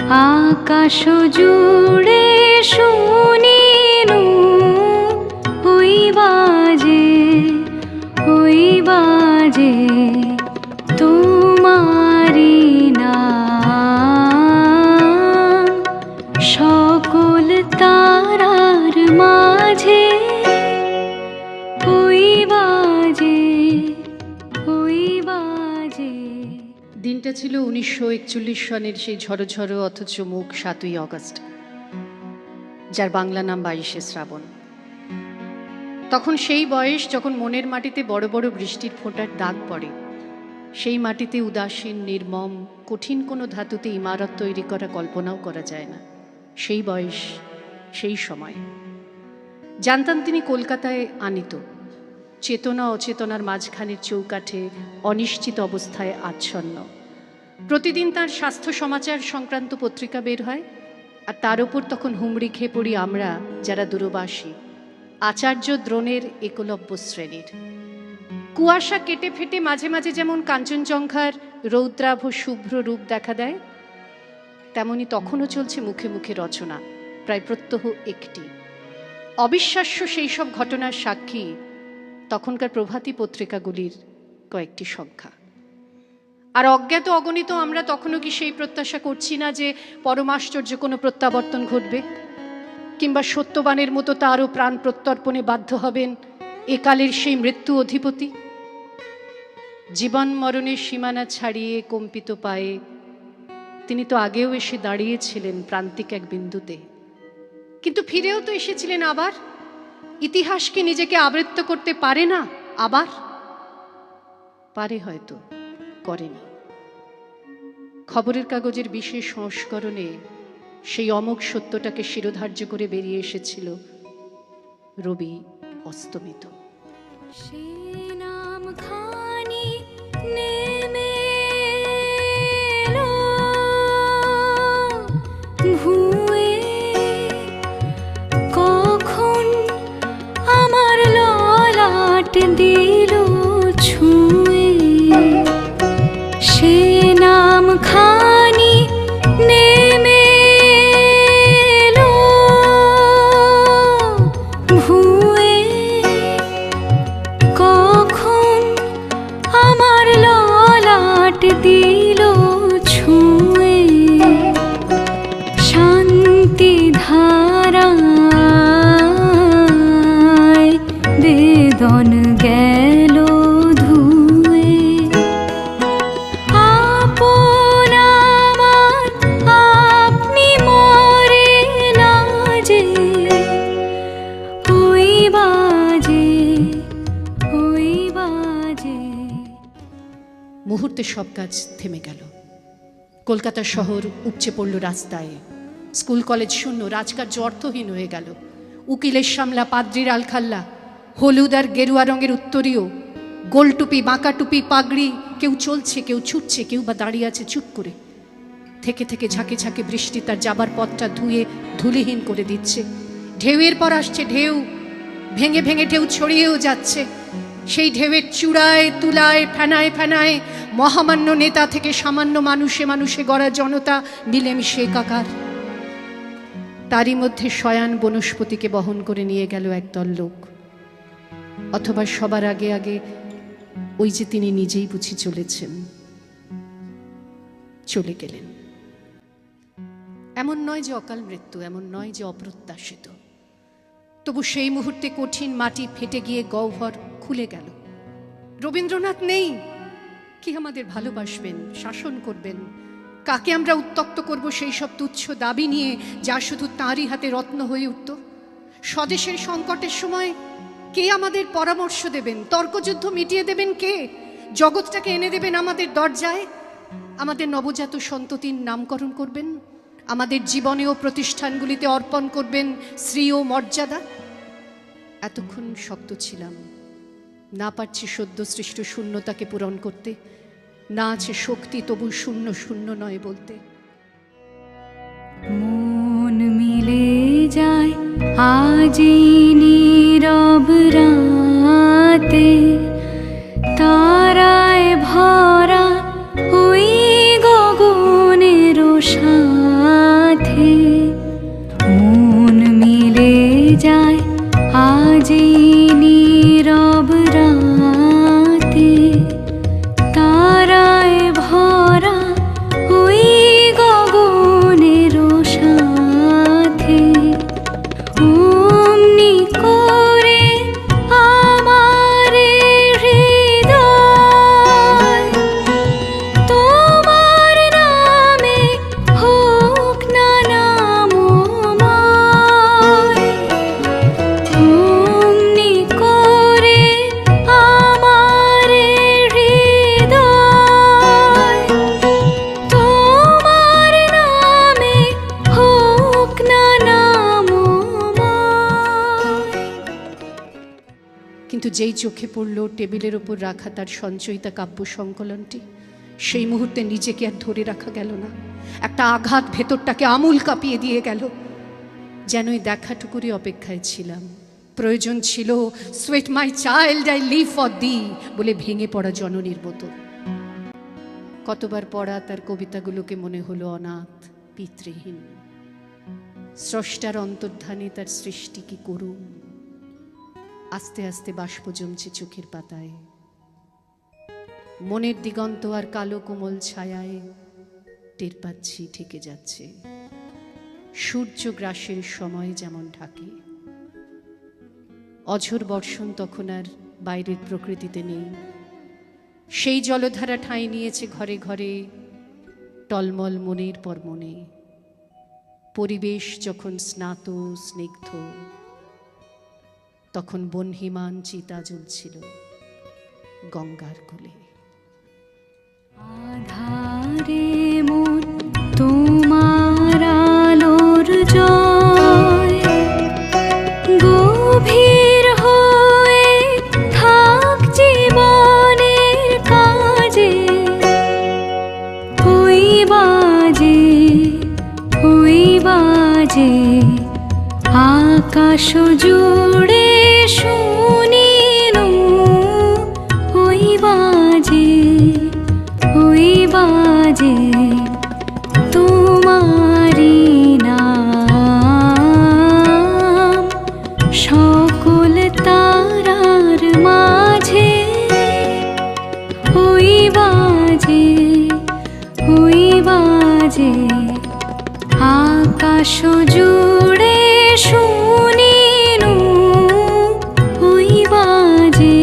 আকাশ জুড়ে শুনিনু ওই বাজে তোমারি নাম সকল তারার মাঝে ওই বাজে। দিনটা ছিল 1941 সনের সেই ঝড়ো ঝড়ো অথচ মুখ 7ই অগস্ট, যার বাংলা নাম 22শে শ্রাবণ। তখন সেই বয়স যখন মনের মাটিতে বড় বড় বৃষ্টির ফোঁটার দাগ পড়ে, সেই মাটিতে উদাসীন নির্মম কঠিন কোনো ধাতুতে ইমারত তৈরি করা কল্পনাও করা যায় না। সেই বয়স, সেই সময় জানতাম তিনি কলকাতায় আনিত, চেতনা অচেতনার মাঝখানের চৌকাঠে অনিশ্চিত অবস্থায় আচ্ছন্ন। প্রতিদিন তার স্বাস্থ্য সমাচার সংক্রান্ত পত্রিকা বের হয়, আর তার উপর তখন হুমড়ি খেয়ে পড়ি আমরা যারা দূরবাসী, আচার্য দ্রোণের একলব্য শ্রেণীর। কুয়াশা কেটে ফেটে মাঝে মাঝে যেমন কাঞ্চনজঙ্ঘার রৌদ্রাভ শুভ্র রূপ দেখা দেয়, তেমনি তখনও চলছে মুখে মুখে রচনা, প্রায় প্রত্যহ একটি। অবিশ্বাস্য সেই সব ঘটনার সাক্ষী তখনকার প্রভাতী পত্রিকাগুলির কয়েকটি সংখ্যা। আর অজ্ঞাত অগণিত আমরা তখনও কি সেই প্রত্যাশা করছি না যে পরমাশ্চর্য কোনো প্রত্যাবর্তন ঘটবে, কিংবা সত্যবানের মতো তারও প্রাণ প্রত্যর্পণে বাধ্য হবেন একালের সেই মৃত্যু অধিপতি? জীবন মরণের সীমানা ছাড়িয়ে কম্পিত পায়ে তিনি তো আগেও এসে দাঁড়িয়েছিলেন প্রান্তিক এক বিন্দুতে, কিন্তু ফিরেও তো এসেছিলেন আবার। ইতিহাস কি নিজেকে আবৃত্ত করতে পারে না? আবার পারে, হয়তো করেনি। খবরের কাগজের বিশেষ সংস্করণে সেই অমোঘ সত্যটাকে শিরোধার্য করে বেরিয়ে এসেছিল রবি অস্তমিত। সে নাম খানি নেমে এলো ভুঁয়ে, কখন আমার ললাট দিল ছুঁয়ে। সে নাম খানি নেমে এলো ভুঁয়ে, কখন আমার ললাট দিল ছুঁয়ে। শান্তি ধারায় বেদন গেল ধুয়ে, আপন আমার আপনি মরে না যে ওই বাজে। মুহূর্তে সব কাজ থেমে গেল। কলকাতা শহর উপচে পড়ল রাস্তায়, স্কুল কলেজ শূন্য, রাজকার্য অর্থহীন হয়ে গেল। উকিলের সামলা, পাদ্রির আলখাল্লা, হলুদ আর গেরুয়া রঙের উত্তরীয়, গোলটুপি, বাঁকা টুপি, পাগড়ি, কেউ চলছে, কেউ ছুটছে, কেউ বা দাঁড়িয়ে আছে চুপ করে। থেকে থেকে ঝাঁকে ঝাঁকে বৃষ্টি তার যাবার পথটা ধুয়ে ধুলিহীন করে দিচ্ছে। ঢেউয়ের পর আসছে ঢেউ, ভেঙে ভেঙে ঢেউ ছড়িয়েও যাচ্ছে। সেই ঢেউয়ের চূড়ায় তুলায় ফেনায় ফেনায় মহামান্য নেতা থেকে সামান্য মানুষে মানুষে গড়া জনতা মিলেমিশে একাকার। তারই মধ্যে শয়ান বনস্পতিকে বহন করে নিয়ে গেল একদল লোক, অথবা সবার আগে আগে ওই যে তিনি নিজেই বুঝি চলেছেন, চলে গেলেন। এমন নয় যে অকাল মৃত্যু, এমন নয় যে অপ্রত্যাশিত, তবু সেই মুহূর্তে কঠিন মাটি ফেটে গিয়ে গহ্বর খুলে গেল। রবীন্দ্রনাথ নেই, কি আমাদের ভালোবাসবেন, শাসন করবেন? কাকে আমরা উত্তক্ত করব সেই সব তুচ্ছ দাবি নিয়ে যা শুধু তাঁরই হাতে রত্ন হয়ে উঠত? স্বদেশের সংকটের সময় কে আমাদের পরামর্শ দেবেন? তর্কযুদ্ধ মিটিয়ে দেবেন কে? জগৎটাকে এনে দেবেন আমাদের দরজায়? আমাদের নবজাত সন্ততির নামকরণ করবেন? আমাদের জীবনে ও প্রতিষ্ঠানগুলিতে অর্পণ করবেন শ্রী ও মর্যাদা? এতক্ষণ শক্ত ছিলাম, না পারছি সদ্য সৃষ্ট শূন্যতাকে পূরণ করতে, না আছে শক্তি তবু শূন্য শূন্য নয় বলতে। মন মিলে যায় আজি নীরব রাতে, তারায় ভরা ওই গগনের সাথে। যেই চোখে পড়ল টেবিলের ওপর রাখা তার সঞ্চয়িতা কাব্য সংকলনটি, সেই মুহূর্তে নিজেকে আর ধরে রাখা গেল না। একটা আঘাত ভেতরটাকে আমূল কাঁপিয়ে দিয়ে গেল। যেন এই দেখাটুকুরই অপেক্ষায় ছিলাম। প্রয়োজন ছিল sweet my child I live for the বলে ভেঙে পড়া জননীর মতো। কতবার পড়া তার কবিতাগুলোকে মনে হলো অনাথ, পিতৃহীন। স্রষ্টার অন্তর্ধানে তার সৃষ্টি কি করুণ। আস্তে আস্তে বাষ্প জমছে চোখের পাতায়, মনের দিগন্ত আর কালো কোমল ছায়ায় টের পাচ্ছি ঠেকে যাচ্ছে। সূর্য গ্রাসের সময় যেমন ঢাকে, অঝোর বর্ষণ তখন আর বাইরের প্রকৃতিতে নেই। সেই জলধারা ঠাঁই নিয়েছে ঘরে ঘরে, টলমল মনের পর মনে। পরিবেশ যখন স্নাত স্নিগ্ধ, তখন বহ্নিমান চিতা জ্বলছিল গঙ্গার কোলে। আধারে মন তোমার আলোর জয়, গভীর হয়ে থাক জীবনের কাজে। ওই বাজে আকাশ জুড়ে শুনিনু। ওই বাজে তোমারি নাম, সকল তারার মাঝে। ওই বাজে আকাশ জুড়ে শুনিনু। ওই বাজে